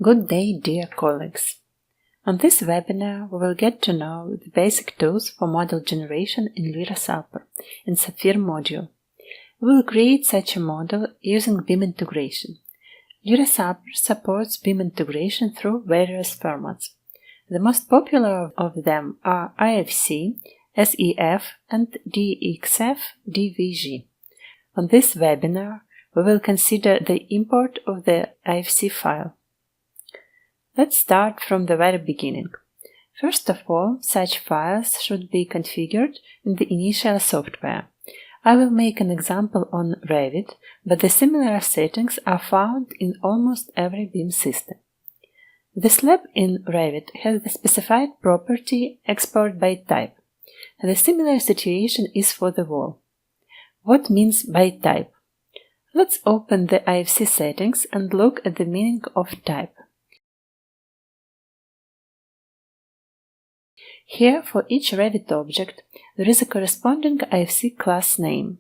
Good day, dear colleagues! On this webinar, we will get to know the basic tools for model generation in LIRA-SAPR in SAPFIR module. We will create such a model using BIM integration. LIRA-SAPR supports BIM integration through various formats. The most popular of them are IFC, SEF, and DXF-DVG. On this webinar, we will consider the import of the IFC file. Let's start from the very beginning. First of all, such files should be configured in the initial software. I will make an example on REVIT, but the similar settings are found in almost every BIM system. The slab in REVIT has the specified property export by type. The similar situation is for the wall. What means by type? Let's open the IFC settings and look at the meaning of type. Here, for each REVIT object, there is a corresponding IFC class name.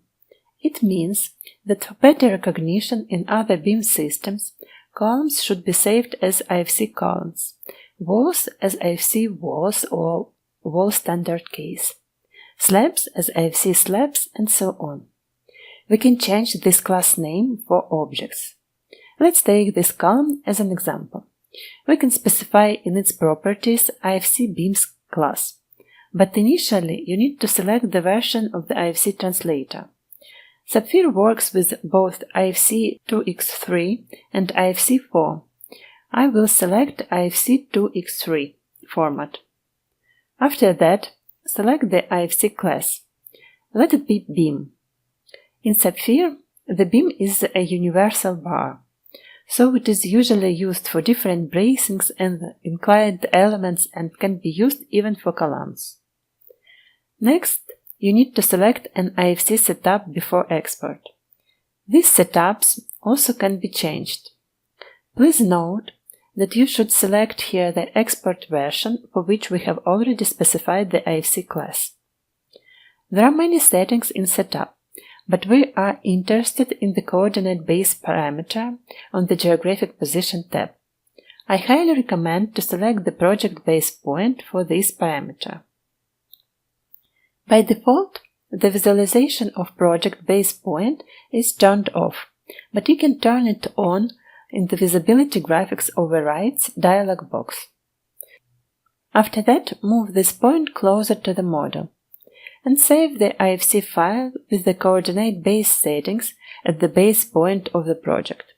It means that for better recognition in other BIM systems, columns should be saved as IFC columns, walls as IFC walls or wall standard case, slabs as IFC slabs, and so on. We can change this class name for objects. Let's take this column as an example. We can specify in its properties IFC BIMs class, but initially you need to select the version of the IFC translator. SAPFIR works with both IFC 2x3 and IFC 4. I will select IFC 2x3 format. After that, select the IFC class. Let it be BIM. In SAPFIR, the BIM is a universal bar, so it is usually used for different bracings and inclined elements and can be used even for columns. Next, you need to select an IFC setup before export. These setups also can be changed. Please note that you should select here the export version for which we have already specified the IFC class. There are many settings in setup, but we are interested in the coordinate base parameter on the Geographic Position tab. I highly recommend to select the project base point for this parameter. By default, the visualization of project base point is turned off, but you can turn it on in the Visibility Graphics Overrides dialog box. After that, move this point closer to the model and save the IFC file with the coordinate base settings at the base point of the project.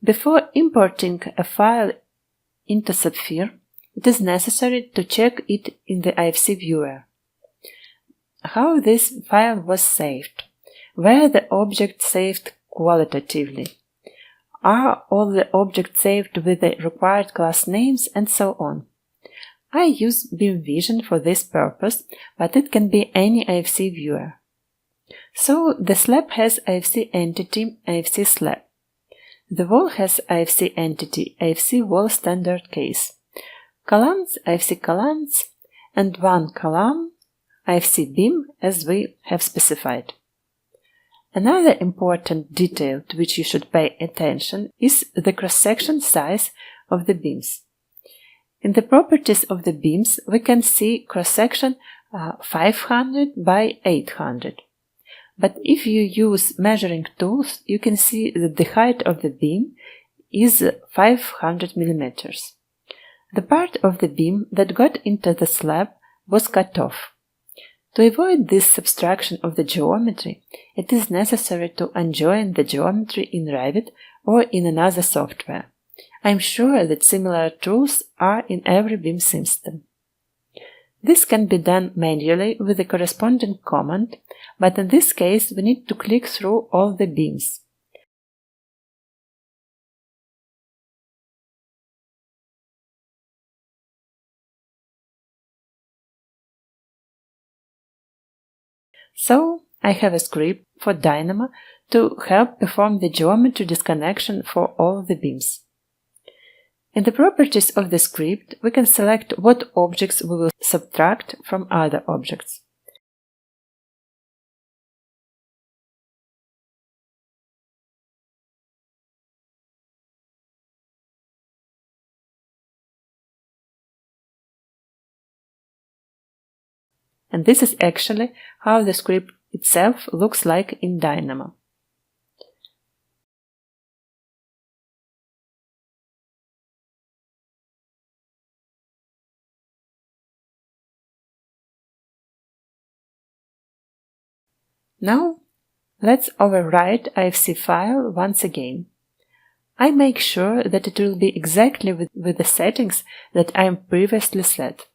Before importing a file into SAPFIR, it is necessary to check it in the IFC viewer. How this file was saved? Were the objects saved qualitatively? Are all the objects saved with the required class names, and so on? I use BIM Vision for this purpose, but it can be any IFC viewer. So the slab has IFC entity IFC slab. The wall has IFC entity IFC wall standard case. Columns IFC columns, and one column IFC BIM as we have specified. Another important detail to which you should pay attention is the cross-section size of the beams. In the properties of the beams, we can see cross-section 500 by 800. But if you use measuring tools, you can see that the height of the beam is 500 mm. The part of the beam that got into the slab was cut off. To avoid this subtraction of the geometry, it is necessary to unjoin the geometry in REVIT or in another software. I am sure that similar tools are in every BIM system. This can be done manually with the corresponding command, but in this case we need to click through all the beams. So, I have a script for Dynamo to help perform the geometry disconnection for all the beams. In the properties of the script, we can select what objects we will subtract from other objects. and this is actually how the script itself looks like in Dynamo. Now, let's overwrite IFC file once again. I make sure that it will be exactly with the settings that I previously set.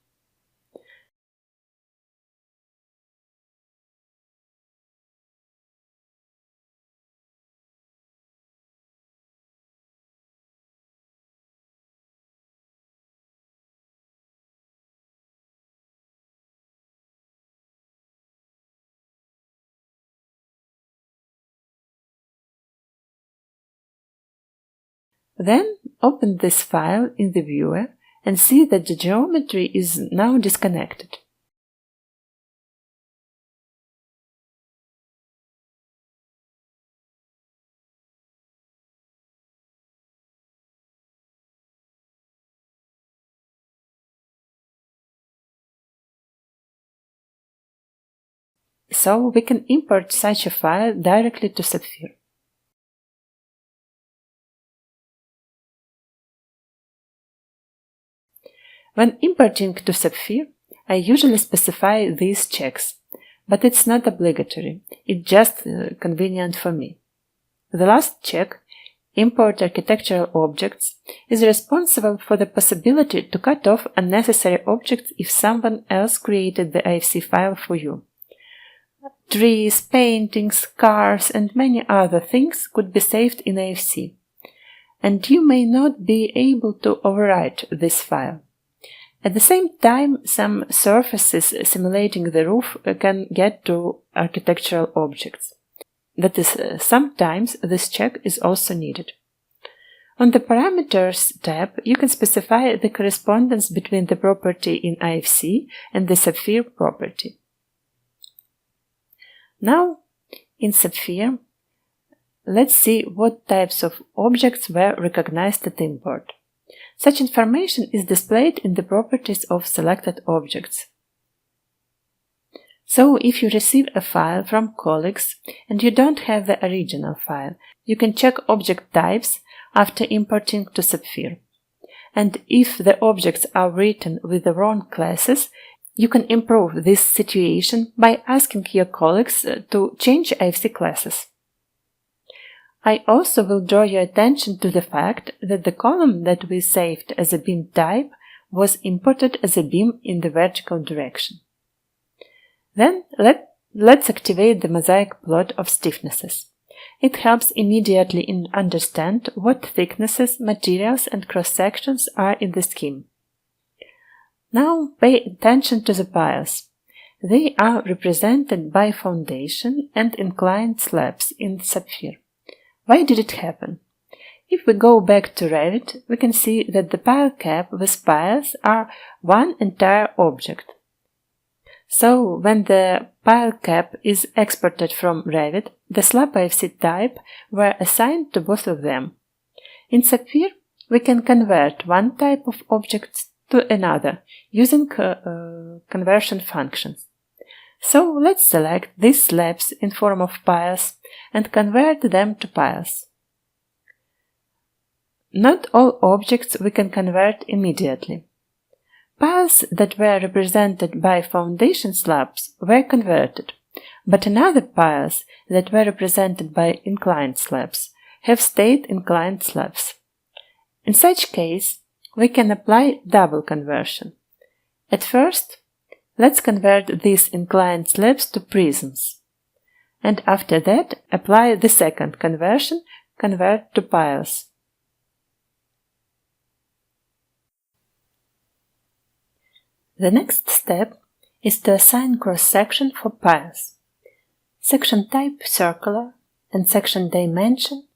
Then open this file in the viewer and see that the geometry is now disconnected. So we can import such a file directly to SAPFIR. When importing to SAPFIR, I usually specify these checks, but it's not obligatory, it's just convenient for me. The last check, import architectural objects, is responsible for the possibility to cut off unnecessary objects if someone else created the IFC file for you. Trees, paintings, cars, and many other things could be saved in IFC, and you may not be able to overwrite this file. At the same time, some surfaces simulating the roof can get to architectural objects. That is, sometimes this check is also needed. On the Parameters tab, you can specify the correspondence between the property in IFC and the SAPFIR property. Now, in SAPFIR, let's see what types of objects were recognized at import. Such information is displayed in the properties of selected objects. So, if you receive a file from colleagues and you don't have the original file, you can check object types after importing to SAPFIR. And if the objects are written with the wrong classes, you can improve this situation by asking your colleagues to change IFC classes. I also will draw your attention to the fact that the column that we saved as a beam type was imported as a beam in the vertical direction. Then let's activate the mosaic plot of stiffnesses. It helps immediately understand what thicknesses, materials, and cross-sections are in the scheme. Now pay attention to the piles. They are represented by foundation and inclined slabs in SAPFIR. Why did it happen? If we go back to REVIT, we can see that the pile cap with piles are one entire object. So, when the pile cap is exported from REVIT, the slab IFC type were assigned to both of them. In SAPFIR, we can convert one type of objects to another using conversion functions. So let's select these slabs in form of piles and convert them to piles. Not all objects we can convert immediately. Piles that were represented by foundation slabs were converted, but another piles that were represented by inclined slabs have stayed inclined slabs. In such case, we can apply double conversion. At first, let's convert these inclined slabs to prisms, and after that apply the second conversion, convert to piles. The next step is to assign cross-section for piles. Section type circular and section dimension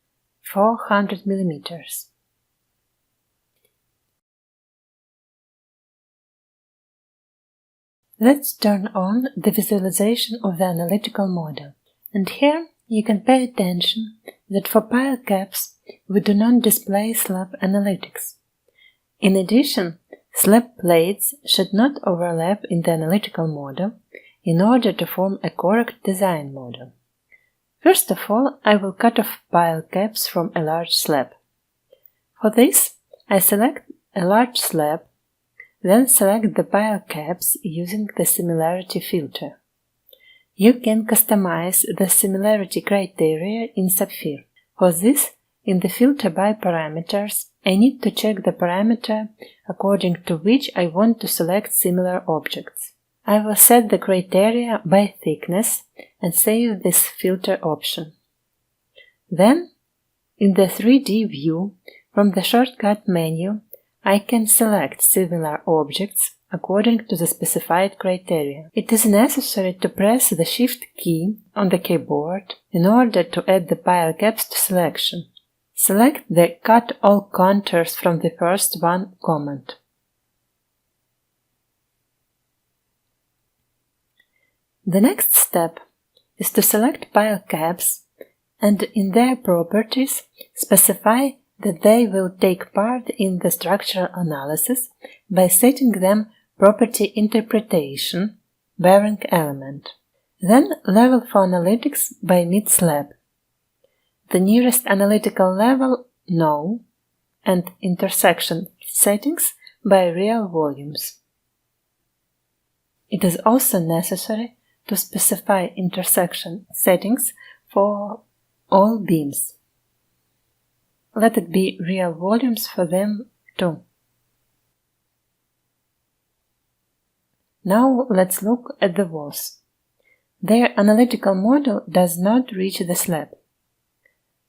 400 mm. Let's turn on the visualization of the analytical model. And here you can pay attention that for pile caps we do not display slab analytics. In addition, slab plates should not overlap in the analytical model, in order to form a correct design model. First of all, I will cut off pile caps from a large slab. For this, I select a large slab, then select the pile caps using the similarity filter. You can customize the similarity criteria in SAPFIR. For this, in the filter by parameters, I need to check the parameter according to which I want to select similar objects. I will set the criteria by thickness and save this filter option. Then, in the 3D view, from the shortcut menu, I can select similar objects according to the specified criteria. It is necessary to press the Shift key on the keyboard in order to add the pile caps to selection. Select the Cut All Contours from the first one command. The next step is to select pile caps and in their properties specify that they will take part in the structural analysis by setting them property interpretation, bearing element. Then level for analytics by mid-slab. The nearest analytical level, no, and intersection settings by real volumes. It is also necessary to specify intersection settings for all beams. Let it be real volumes for them too. Now let's look at the walls. Their analytical model does not reach the slab.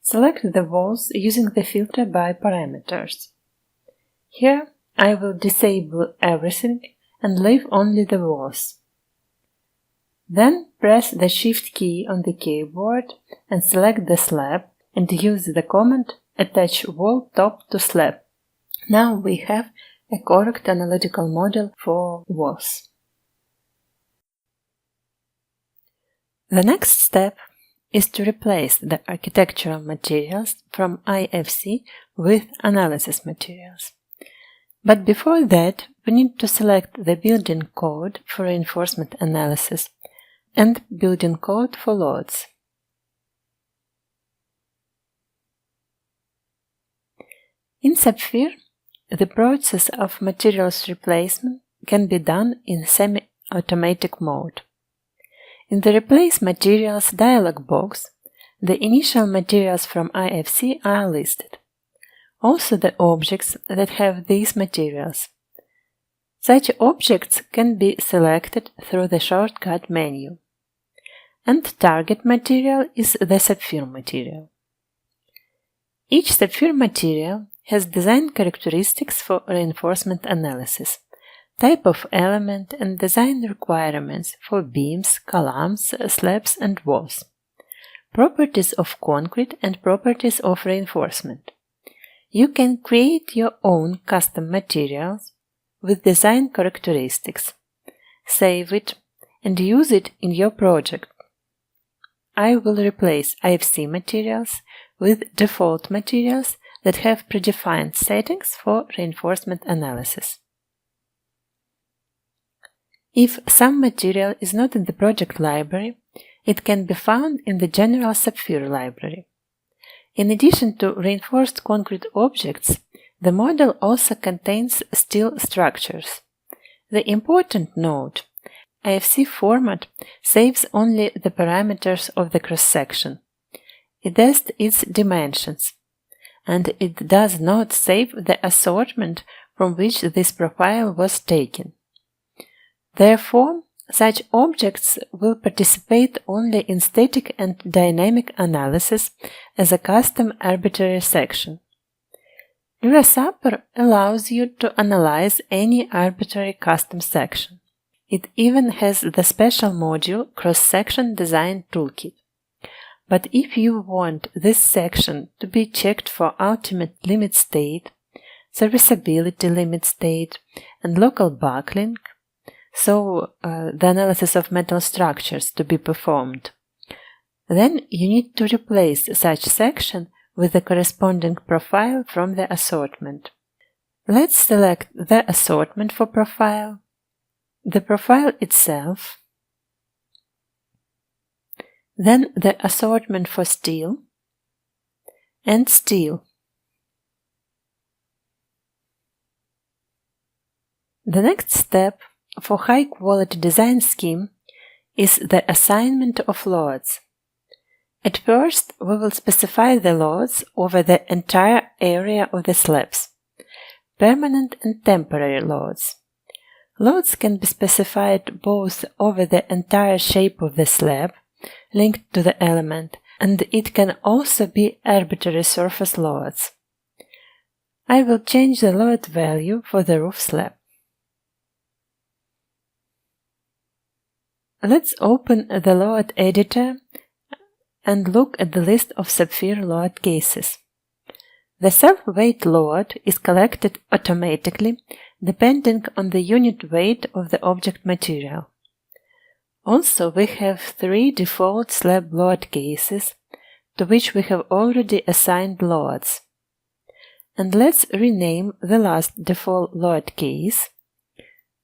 Select the walls using the filter by parameters. Here I will disable everything and leave only the walls. Then press the Shift key on the keyboard and select the slab and use the command Attach wall top to slab. Now we have a correct analytical model for walls. The next step is to replace the architectural materials from IFC with analysis materials. But before that, we need to select the building code for reinforcement analysis and building code for loads. In SAPFIR, the process of materials replacement can be done in semi-automatic mode. In the Replace Materials dialog box, the initial materials from IFC are listed. Also the objects that have these materials. Such objects can be selected through the shortcut menu. And target material is the SAPFIR material. Each SAPFIR material has design characteristics for reinforcement analysis, type of element and design requirements for beams, columns, slabs and walls, properties of concrete and properties of reinforcement. You can create your own custom materials with design characteristics, save it and use it in your project. I will replace IFC materials with default materials that have predefined settings for reinforcement analysis. If some material is not in the project library, it can be found in the general SAPFIR library. In addition to reinforced concrete objects, the model also contains steel structures. The important note: IFC format saves only the parameters of the cross-section. It does its dimensions, and it does not save the assortment from which this profile was taken. Therefore, such objects will participate only in static and dynamic analysis as a custom arbitrary section. LIRA-SAPR allows you to analyze any arbitrary custom section. It even has the special module Cross-Section Design Toolkit. But if you want this section to be checked for ultimate limit state, serviceability limit state, and local backlink, so the analysis of metal structures to be performed, then you need to replace such section with the corresponding profile from the assortment. Let's select the assortment for profile, the profile itself, then the assortment for steel, and steel. The next step for high-quality design scheme is the assignment of loads. At first, we will specify the loads over the entire area of the slabs, permanent and temporary loads. Loads can be specified both over the entire shape of the slab, linked to the element, and it can also be arbitrary surface loads. I will change the load value for the roof slab. Let's open the load editor and look at the list of SAPFIR load cases. The self-weight load is collected automatically depending on the unit weight of the object material. Also, we have 3 default slab load cases to which we have already assigned loads. And let's rename the last default load case.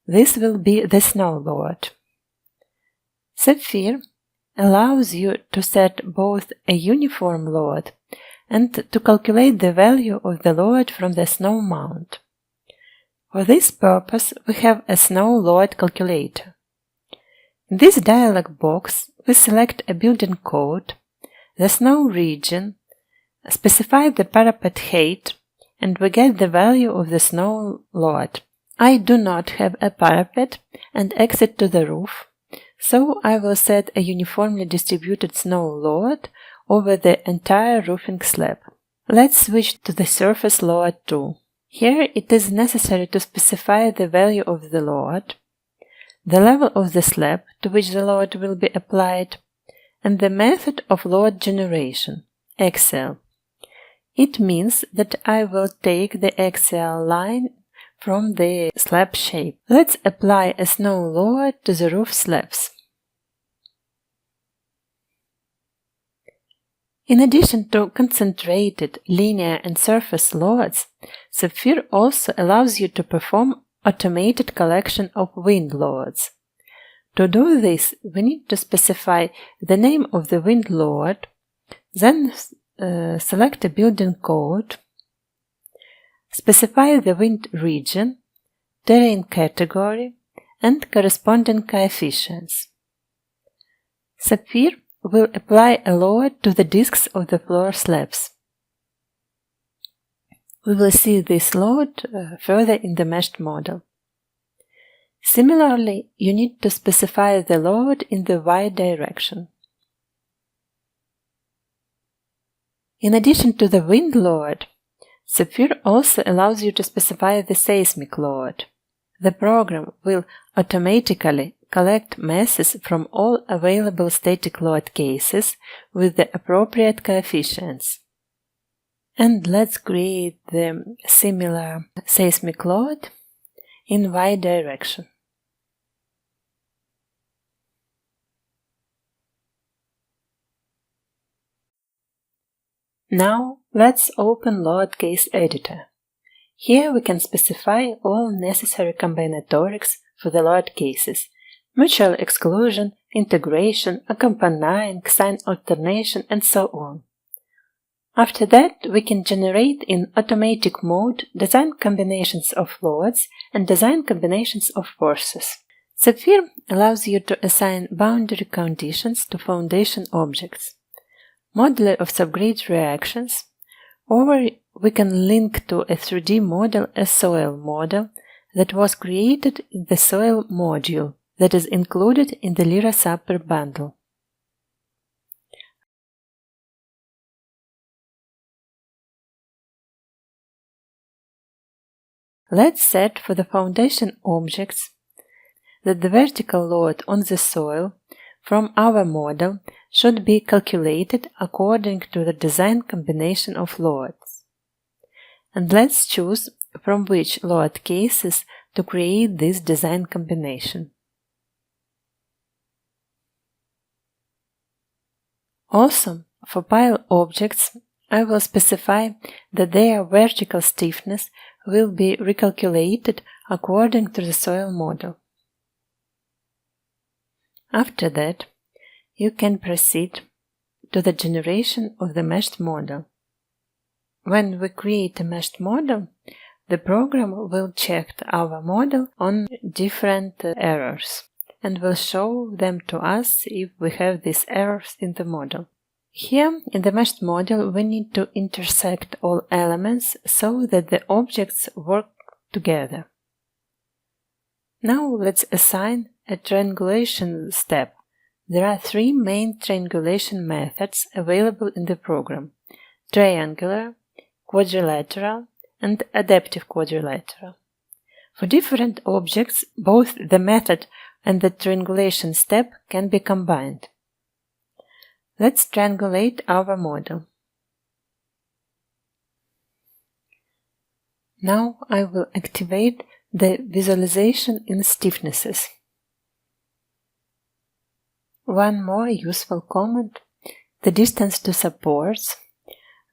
This will be the snow load. SAPFIR allows you to set both a uniform load and to calculate the value of the load from the snow mount. For this purpose, we have a snow load calculator. In this dialog box, we select a building code, the snow region, specify the parapet height, and we get the value of the snow load. I do not have a parapet and exit to the roof, so I will set a uniformly distributed snow load over the entire roofing slab. Let's switch to the surface load too. Here it is necessary to specify the value of the load, the level of the slab to which the load will be applied, and the method of load generation, axial. It means that I will take the axial line from the slab shape. Let's apply a snow load to the roof slabs. In addition to concentrated, linear and surface loads, SAPFIR also allows you to perform automated collection of wind loads. To do this, we need to specify the name of the wind load, then select a building code, specify the wind region, terrain category, and corresponding coefficients. SAPFIR will apply a load to the discs of the floor slabs. We will see this load further in the meshed model. Similarly, you need to specify the load in the Y direction. In addition to the wind load, SAPFIR also allows you to specify the seismic load. The program will automatically collect masses from all available static load cases with the appropriate coefficients. And let's create the similar seismic load in Y direction. Now let's open Load Case Editor. Here we can specify all necessary combinatorics for the load cases: mutual exclusion, integration, accompanying, sign alternation, and so on. After that, we can generate in automatic mode design combinations of loads and design combinations of forces. SAPFIR allows you to assign boundary conditions to foundation objects, modeler of subgrade reactions, or we can link to a 3D model a soil model that was created in the soil module that is included in the LIRA-SAPR bundle. Let's set for the foundation objects that the vertical load on the soil from our model should be calculated according to the design combination of loads. And let's choose from which load cases to create this design combination. Also, for pile objects, I will specify that their vertical stiffness will be recalculated according to the soil model. After that, you can proceed to the generation of the meshed model. When we create a meshed model, the program will check our model on different errors and will show them to us if we have these errors in the model. Here, in the meshed model, we need to intersect all elements so that the objects work together. Now let's assign a triangulation step. There are three main triangulation methods available in the program: triangular, quadrilateral, and adaptive quadrilateral. For different objects, both the method and the triangulation step can be combined. Let's triangulate our model. Now I will activate the visualization in stiffnesses. One more useful comment: the distance to supports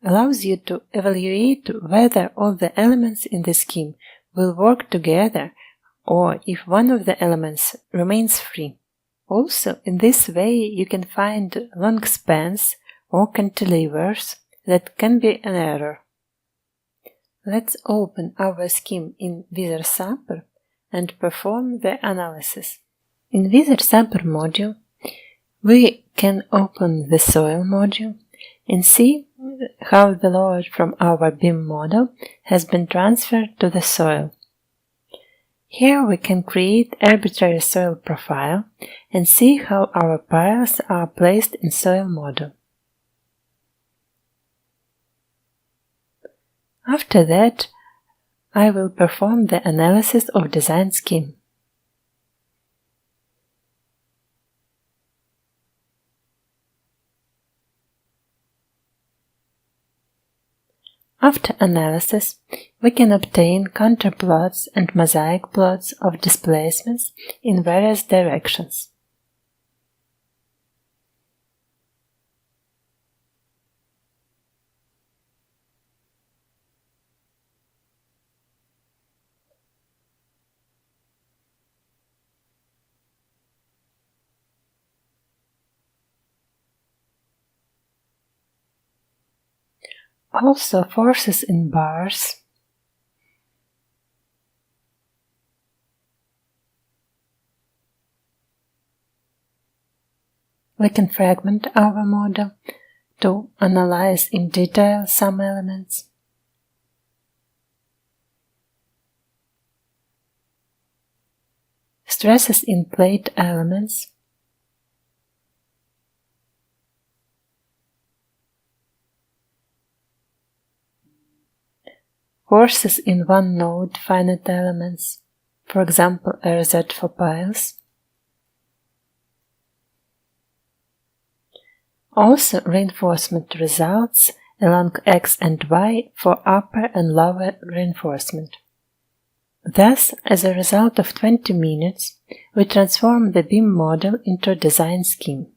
allows you to evaluate whether all the elements in the scheme will work together or if one of the elements remains free. Also, in this way, you can find long spans or cantilevers that can be an error. Let's open our scheme in LIRA-SAPR and perform the analysis. In LIRA-SAPR module, we can open the soil module and see how the load from our beam model has been transferred to the soil. Here we can create arbitrary soil profile and see how our piles are placed in soil model. After that, I will perform the analysis of design scheme. After analysis, we can obtain contour plots and mosaic plots of displacements in various directions. Also, forces in bars, we can fragment our model to analyze in detail some elements. Stresses in plate elements, forces in one-node finite elements, for example RZ for piles. Also reinforcement results along X and Y for upper and lower reinforcement. Thus, as a result of 20 minutes, we transformed the beam model into a design scheme.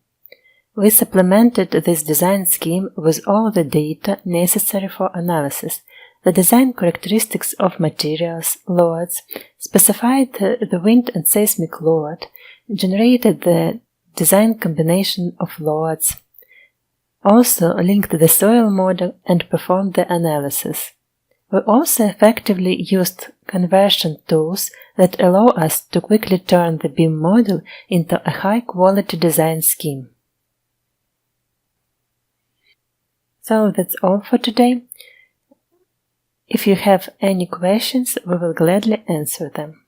We supplemented this design scheme with all the data necessary for analysis, the design characteristics of materials, loads, specified the wind and seismic load, generated the design combination of loads, also linked the soil model and performed the analysis. We also effectively used conversion tools that allow us to quickly turn the beam model into a high-quality design scheme. So that's all for today. If you have any questions, we will gladly answer them.